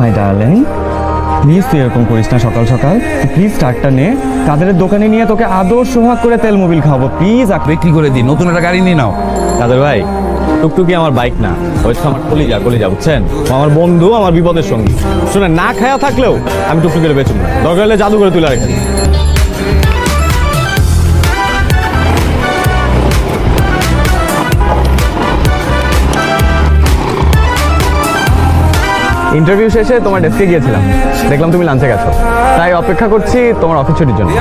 My darling, please তুই এরকম করিস না সকাল সকাল। প্লিজ ট্রাকটা নে, কাদের দোকানে নিয়ে তোকে আদর সোহাগ করে তেল মোবিল খাবো প্লিজ। বিক্রি করে দিই, নতুন একটা গাড়ি নিয়ে নাও। কাদের ভাই, টুকটুকি আমার বাইক না, হচ্ছে আমার কলিজা কলিজা, বুঝছেন? ও আমার বন্ধু, আমার বিপদের সঙ্গী। শুনে না খায়া থাকলেও আমি টুকটুকির বেচুন, দরকার হলে জাদু করে তুলে রেখে। ইন্টারভিউ শেষে তোমার ডেস্কে গিয়েছিলাম, দেখলাম তুমি লাঞ্চে গেছো, তাই অপেক্ষা করছি তোমার অফিস ছুটির জন্য।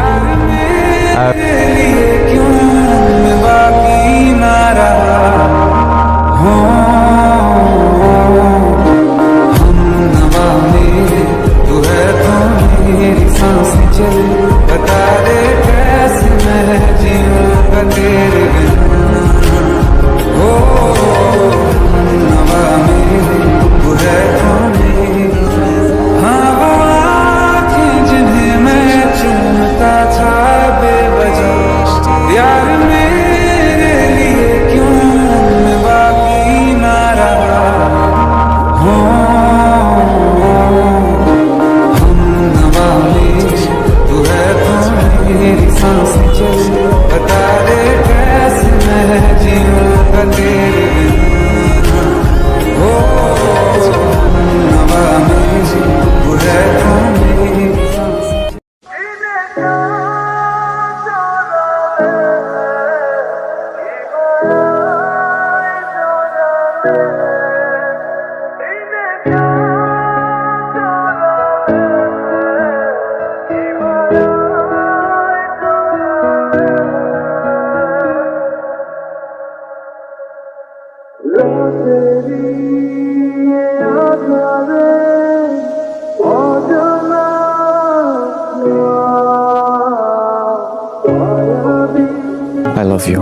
I love you.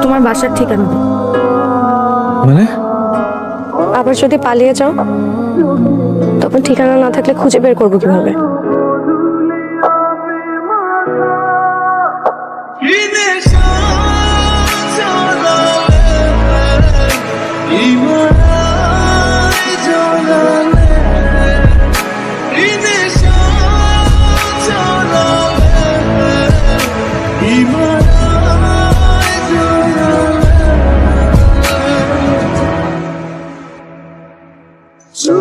তোমার বাসার ঠিকানা দাও। মানে? আবার যদি পালিয়ে যাও তখন ঠিকানা না থাকলে খুঁজে বের করবো কিভাবে? So